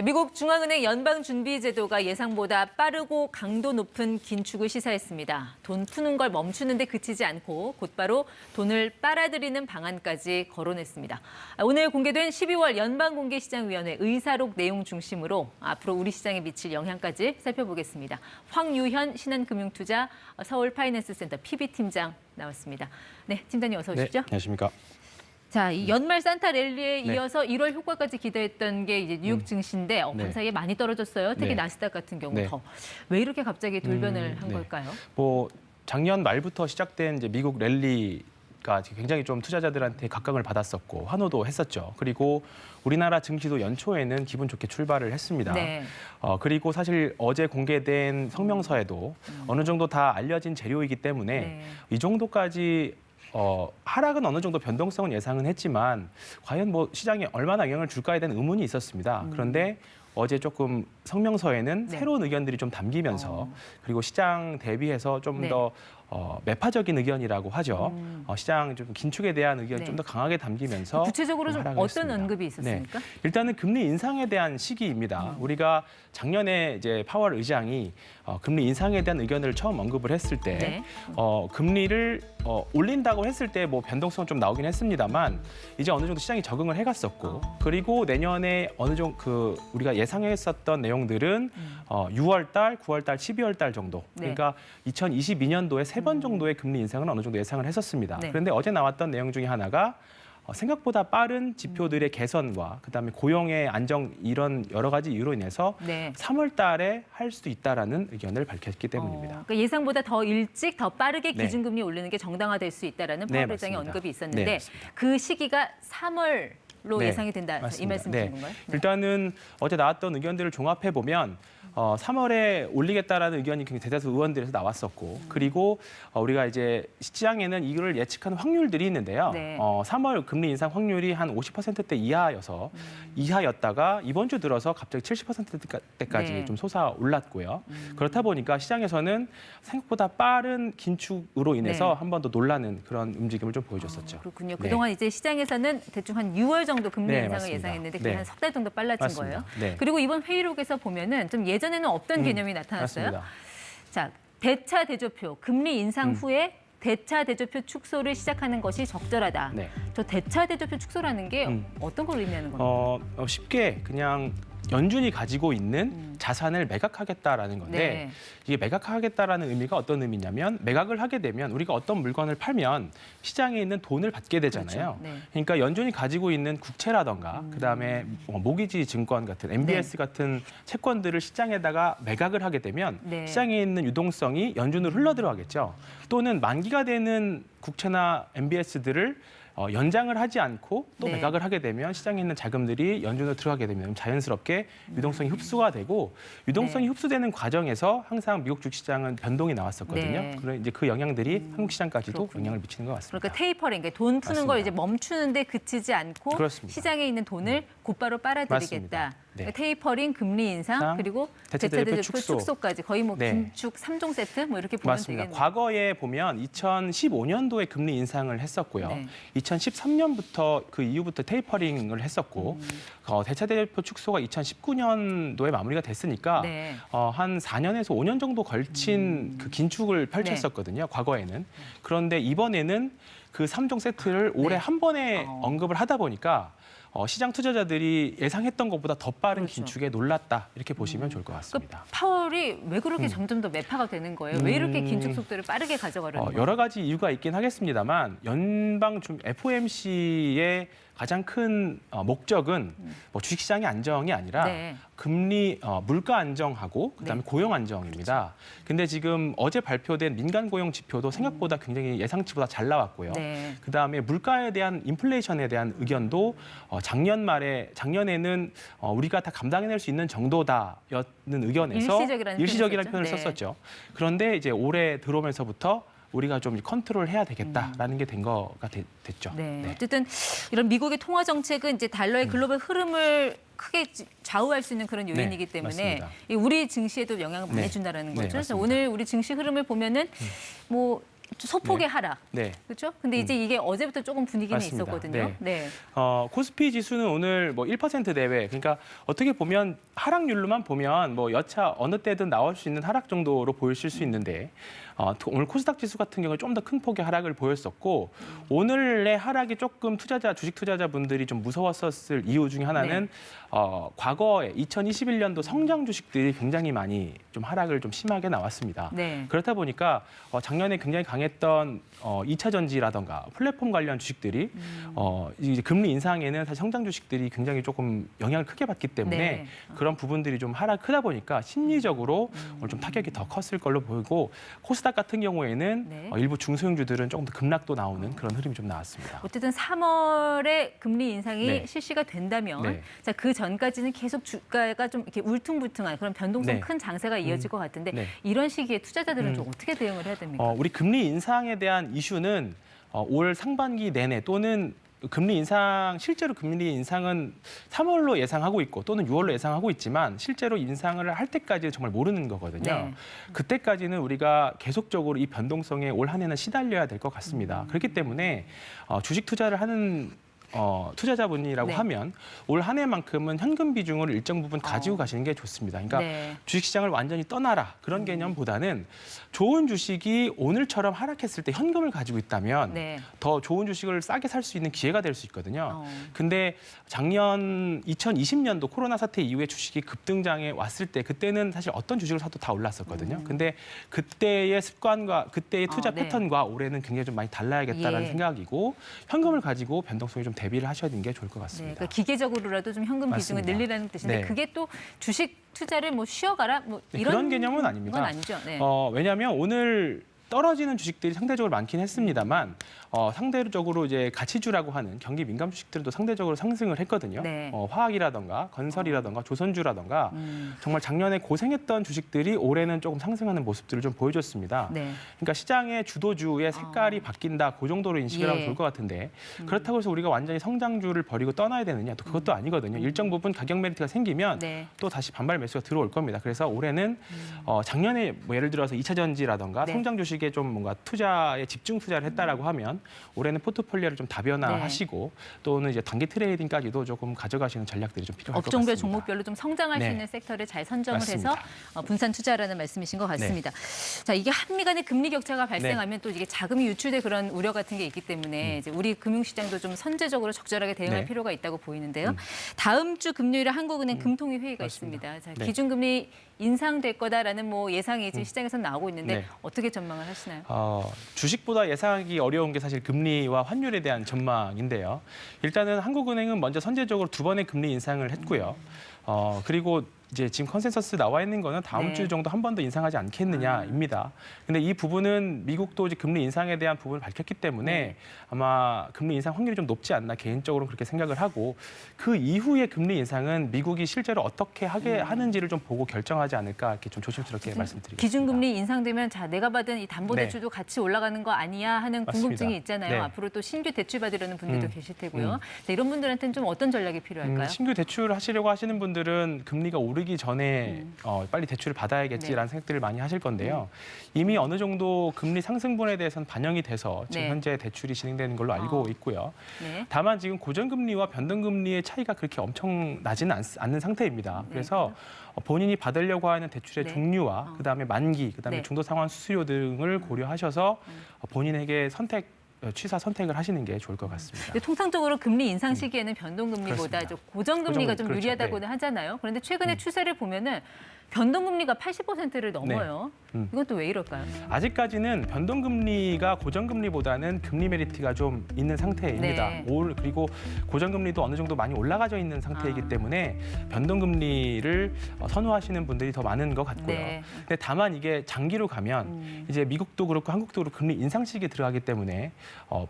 미국 중앙은행 연방준비제도가 예상보다 빠르고 강도 높은 긴축을 시사했습니다. 돈 푸는 걸 멈추는데 그치지 않고 곧바로 돈을 빨아들이는 방안까지 거론했습니다. 오늘 공개된 12월 연방공개시장위원회 의사록 내용 중심으로 앞으로 우리 시장에 미칠 영향까지 살펴보겠습니다. 황유현 신한금융투자 서울파이낸스센터 PB팀장 나왔습니다. 네, 팀장님 어서 오십시오. 네, 안녕하십니까. 자, 이 연말 산타 랠리에 네. 이어서 1월 효과까지 기대했던 게 이제 뉴욕 증시인데 밤사이에 많이 떨어졌어요. 특히 네. 나스닥 같은 경우 네. 더. 왜 이렇게 갑자기 돌변을 한 네. 걸까요? 뭐 작년 말부터 시작된 이제 미국 랠리가 굉장히 좀 투자자들한테 각광을 받았었고 환호도 했었죠. 그리고 우리나라 증시도 연초에는 기분 좋게 출발을 했습니다. 네. 그리고 사실 어제 공개된 성명서에도 어느 정도 다 알려진 재료이기 때문에 네. 이 정도까지 하락은 어느 정도 변동성은 예상은 했지만 과연 뭐 시장에 얼마나 영향을 줄까에 대한 의문이 있었습니다. 그런데 어제 조금 성명서에는 네. 새로운 의견들이 좀 담기면서 그리고 시장 대비해서 좀 네. 더 매파적인 의견이라고 하죠. 시장 좀 긴축에 대한 의견이 네. 좀 더 강하게 담기면서 구체적으로 좀 하락을 어떤 했습니다. 언급이 있었습니까? 네. 일단은 금리 인상에 대한 시기입니다. 우리가 작년에 이제 파월 의장이 금리 인상에 대한 의견을 처음 언급을 했을 때 네. 금리를 올린다고 했을 때 뭐 변동성 좀 나오긴 했습니다만 이제 어느 정도 시장이 적응을 해갔었고 그리고 내년에 어느 정도 우리가 예상했었던 내용들은 6월달, 9월달, 12월달 정도 네. 그러니까 2022년도에 3번 정도의 금리 인상은 어느 정도 예상을 했었습니다. 네. 그런데 어제 나왔던 내용 중에 하나가 생각보다 빠른 지표들의 개선과 그다음에 고용의 안정 이런 여러 가지 이유로 인해서 네. 3월 달에 할 수도 있다라는 의견을 밝혔기 때문입니다. 그러니까 예상보다 더 일찍, 더 빠르게 네. 기준금리 올리는 게 정당화될 수 있다라는 네, 파월 의장의 맞습니다. 언급이 있었는데 네, 맞습니다. 그 시기가 3월로 네, 예상이 된다. 이 맞습니다. 말씀이신 건가요? 네. 일단은 어제 나왔던 의견들을 종합해 보면 3월에 올리겠다라는 의견이 굉장히 대다수 의원들에서 나왔었고 그리고 우리가 이제 시장에는 이걸 예측하는 확률들이 있는데요. 네. 3월 금리 인상 확률이 한 50%대 이하였다가 이번 주 들어서 갑자기 70%대까지 네. 좀 솟아올랐고요. 그렇다 보니까 시장에서는 생각보다 빠른 긴축으로 인해서 네. 한 번 더 놀라는 그런 움직임을 좀 보여줬었죠. 그렇군요. 네. 그동안 이제 시장에서는 대충 한 6월 정도 금리 네, 인상을 맞습니다. 예상했는데 그게 네. 한 석 달 정도 빨라진 맞습니다. 거예요. 네. 그리고 이번 회의록에서 보면은 좀 예전에는 없던 개념이 나타났어요. 맞습니다. 자, 대차 대조표 금리 인상 후에 대차 대조표 축소를 시작하는 것이 적절하다. 네. 저 대차 대조표 축소라는 게 어떤 걸 의미하는 겁니까? 쉽게 그냥 연준이 가지고 있는 자산을 매각하겠다라는 건데 네. 이게 매각하겠다라는 의미가 어떤 의미냐면 매각을 하게 되면 우리가 어떤 물건을 팔면 시장에 있는 돈을 받게 되잖아요. 그렇죠. 네. 그러니까 연준이 가지고 있는 국채라던가 그다음에 모기지 증권 같은 MBS 같은 채권들을 시장에다가 매각을 하게 되면 네. 시장에 있는 유동성이 연준으로 흘러들어가겠죠. 또는 만기가 되는 국채나 MBS들을 연장을 하지 않고 또 네. 매각을 하게 되면 시장에 있는 자금들이 연준으로 들어가게 되면 자연스럽게 유동성이 흡수가 되고 유동성이 네. 흡수되는 과정에서 항상 미국 주식시장은 변동이 나왔었거든요. 네. 그런 이제 그 영향들이 한국 시장까지도 그렇군요. 영향을 미치는 것 같습니다. 그러니까 테이퍼링, 그러니까 돈 푸는 걸 맞습니다. 이제 멈추는데 그치지 않고 그렇습니다. 시장에 있는 돈을 곧바로 빨아들이겠다. 맞습니다. 네. 그러니까 테이퍼링, 금리 인상, 그리고 대차 대차 대조표 대조표 축소. 축소까지 거의 뭐 네. 긴축 3종 세트 뭐 이렇게 보면 맞습니다. 되겠네요. 과거에 보면 2015년도에 금리 인상을 했었고요. 네. 2013년부터 그 이후부터 테이퍼링을 했었고 대차 대조표 축소가 2019년도에 마무리가 됐으니까 네. 한 4년에서 5년 정도 걸친 그 긴축을 펼쳤었거든요. 과거에는. 그런데 이번에는 그 3종 세트를 올해 네. 한 번에 언급을 하다 보니까 시장 투자자들이 예상했던 것보다 더 빠른 그렇죠. 긴축에 놀랐다 이렇게 보시면 좋을 것 같습니다. 그러니까 파월이 왜 그렇게 점점 더 매파가 되는 거예요? 왜 이렇게 긴축 속도를 빠르게 가져가려는 거예요? 여러 가지 이유가 있긴 하겠습니다만 FOMC의 가장 큰 목적은 뭐 주식시장의 안정이 아니라 네. 금리 물가 안정하고 그다음에 네. 고용 안정입니다. 근데 지금 어제 발표된 민간 고용 지표도 생각보다 굉장히 예상치보다 잘 나왔고요. 네. 그다음에 물가에 대한 인플레이션에 대한 의견도 작년에는 우리가 다 감당해낼 수 있는 정도다였는 의견에서 일시적이라는 표현을 네. 썼었죠. 그런데 이제 올해 들어오면서부터 우리가 좀 컨트롤해야 되겠다라는 게 된 거가 됐죠. 네. 어쨌든 이런 미국의 통화 정책은 이제 달러의 글로벌 흐름을 크게 좌우할 수 있는 그런 요인이기 때문에 맞습니다. 이 우리 증시에도 영향을 많이 네. 준다라는 네, 거죠. 그래서 맞습니다. 오늘 우리 증시 흐름을 보면은 뭐 소폭의 네. 하락. 네. 그렇죠? 근데 이제 이게 어제부터 조금 분위기는 맞습니다. 있었거든요. 네. 네. 코스피 지수는 오늘 뭐 1% 내외, 그러니까 어떻게 보면 하락률로만 보면 뭐 여차 어느 때든 나올 수 있는 하락 정도로 보이실 수 있는데 오늘 코스닥 지수 같은 경우는 좀 더 큰 폭의 하락을 보였었고 오늘의 하락이 조금 주식 투자자분들이 좀 무서웠었을 이유 중에 하나는 과거에 2021년도 성장 주식들이 굉장히 많이 좀 하락을 좀 심하게 나왔습니다. 네. 그렇다 보니까 작년에 굉장히 강했던 2차 전지라던가 플랫폼 관련 주식들이 이제 금리 인상에는 사실 성장 주식들이 굉장히 조금 영향을 크게 받기 때문에 네. 그런 부분들이 좀 하락 크다 보니까 심리적으로 오늘 좀 타격이 더 컸을 걸로 보이고 코스닥 같은 경우에는 네. 일부 중소형주들은 조금 더 급락도 나오는 그런 흐름이 좀 나왔습니다. 어쨌든 3월에 금리 인상이 네. 실시가 된다면 네. 자, 그 전까지는 계속 주가가 좀 이렇게 울퉁불퉁한 그런 변동성 네. 큰 장세가 이어질 것 같은데 네. 이런 시기에 투자자들은 좀 어떻게 대응을 해야 됩니까? 우리 금리 인상에 대한 이슈는 올 상반기 내내 또는 금리 인상, 실제로 금리 인상은 3월로 예상하고 있고 또는 6월로 예상하고 있지만 실제로 인상을 할 때까지 정말 모르는 거거든요. 네. 그때까지는 우리가 계속적으로 이 변동성에 올 한 해는 시달려야 될 것 같습니다. 그렇기 때문에 주식 투자를 하는 투자자분이라고 네. 하면 올 한 해만큼은 현금 비중을 일정 부분 가지고 가시는 게 좋습니다. 그러니까 네. 주식시장을 완전히 떠나라 그런 개념보다는 좋은 주식이 오늘처럼 하락했을 때 현금을 가지고 있다면 네. 더 좋은 주식을 싸게 살 수 있는 기회가 될 수 있거든요. 어. 근데 작년 2020년도 코로나 사태 이후에 주식이 급등장에 왔을 때 그때는 사실 어떤 주식을 사도 다 올랐었거든요. 근데 그때의 습관과 그때의 투자 네. 패턴과 올해는 굉장히 좀 많이 달라야겠다라는 예. 생각이고 현금을 가지고 변동성이 좀 대비를 하시는 게 좋을 것 네, 같습니다. 그러니까 기계적으로라도 좀 현금 맞습니다. 비중을 늘리라는 뜻인데 네. 그게 또 주식 투자를 뭐 쉬어가라 뭐 네, 이런 그런 개념은 아닙니다. 건 아니죠. 네. 왜냐하면 오늘 떨어지는 주식들이 상대적으로 많긴 했습니다만 상대적으로 이제 가치주라고 하는 경기 민감 주식들도 상대적으로 상승을 했거든요. 네. 화학이라던가 건설이라던가 조선주라던가 정말 작년에 고생했던 주식들이 올해는 조금 상승하는 모습들을 좀 보여줬습니다. 네. 그러니까 시장의 주도주의 색깔이 바뀐다 그 정도로 인식을 하면 예. 좋을 것 같은데 그렇다고 해서 우리가 완전히 성장주를 버리고 떠나야 되느냐 또 그것도 아니거든요. 일정 부분 가격 메리트가 생기면 네. 또 다시 반발 매수가 들어올 겁니다. 그래서 올해는 작년에 뭐 예를 들어서 2차 전지라던가 네. 성장 주식에 좀 뭔가 투자에 집중 투자를 했다라고 하면 올해는 포트폴리오를 좀 다변화하시고 또는 이제 단기 트레이딩까지도 조금 가져가시는 전략들이 좀 필요할 것 같습니다. 업종별 종목별로 좀 성장할 수 네. 있는 섹터를 잘 선점을 맞습니다. 해서 분산 투자라는 말씀이신 것 같습니다. 자, 이게 한미 간의 금리 격차가 발생하면 또 이게 자금이 유출될 그런 우려 같은 게 있기 때문에 이제 우리 금융시장도 좀 선제적으로 적절하게 대응할 네. 필요가 있다고 보이는데요. 다음 주 금요일에 한국은행 금통위 회의가 맞습니다. 있습니다. 자, 네. 기준금리 인상될 거다라는 뭐 예상이 지금 시장에서 나오고 있는데 네. 어떻게 전망을 하시나요? 주식보다 예상하기 어려운 게 사실 금리와 환율에 대한 전망인데요. 일단은 한국은행은 먼저 선제적으로 2번의 금리 인상을 했고요. 그리고 이제 지금 컨센서스 나와 있는 거는 다음 네. 주 정도 한 번 더 인상하지 않겠느냐입니다. 근데 이 부분은 미국도 이제 금리 인상에 대한 부분을 밝혔기 때문에 네. 아마 금리 인상 확률이 좀 높지 않나 개인적으로 그렇게 생각을 하고 그 이후에 금리 인상은 미국이 실제로 어떻게 하는지를 좀 보고 결정하지 않을까 이렇게 좀 조심스럽게 말씀드리겠습니다. 기준금리 인상되면 자 내가 받은 이 담보대출도 같이 올라가는 거 아니야 하는 맞습니다. 궁금증이 있잖아요. 네. 앞으로 또 신규 대출 받으려는 분들도 계실 테고요. 네, 이런 분들한테는 좀 어떤 전략이 필요할까요? 신규 대출 하시려고 하시는 분들은 금리가 오르기 전에 빨리 대출을 받아야겠지라는 생각들을 많이 하실 건데요. 이미 어느 정도 금리 상승분에 대해서는 반영이 돼서 지금 네. 현재 대출이 진행되는 걸로 알고 있고요. 네. 다만 지금 고정금리와 변동금리의 차이가 그렇게 엄청 나지는 않는 상태입니다. 그래서 본인이 받으려고 하는 대출의 네. 종류와 그다음에 만기, 그다음에 네. 중도 상환 수수료 등을 고려하셔서 본인에게 취사 선택을 하시는 게 좋을 것 같습니다. 근데 통상적으로 금리 인상 시기에는 변동금리보다 그렇습니다. 좀 고정금리가 좀 그렇죠. 유리하다고는 하잖아요. 그런데 최근의 추세를 보면은 변동금리가 80%를 넘어요. 이건 또 왜 이럴까요? 아직까지는 변동금리가 고정금리보다는 금리 메리트가 좀 있는 상태입니다. 네. 그리고 고정금리도 어느 정도 많이 올라가져 있는 상태이기 때문에 변동금리를 선호하시는 분들이 더 많은 것 같고요. 네. 근데 다만 이게 장기로 가면 이제 미국도 그렇고 한국도 그렇고 금리 인상 시기에 들어가기 때문에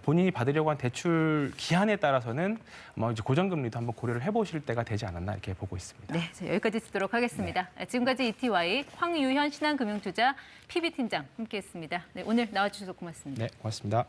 본인이 받으려고 한 대출 기한에 따라서는 뭐 이제 고정금리도 한번 고려를 해보실 때가 되지 않았나 이렇게 보고 있습니다. 네, 자, 여기까지 듣도록 하겠습니다. 지금까지 ETY 황유현 신한금융투자 PB팀장 함께했습니다. 네, 오늘 나와주셔서 고맙습니다. 네, 고맙습니다.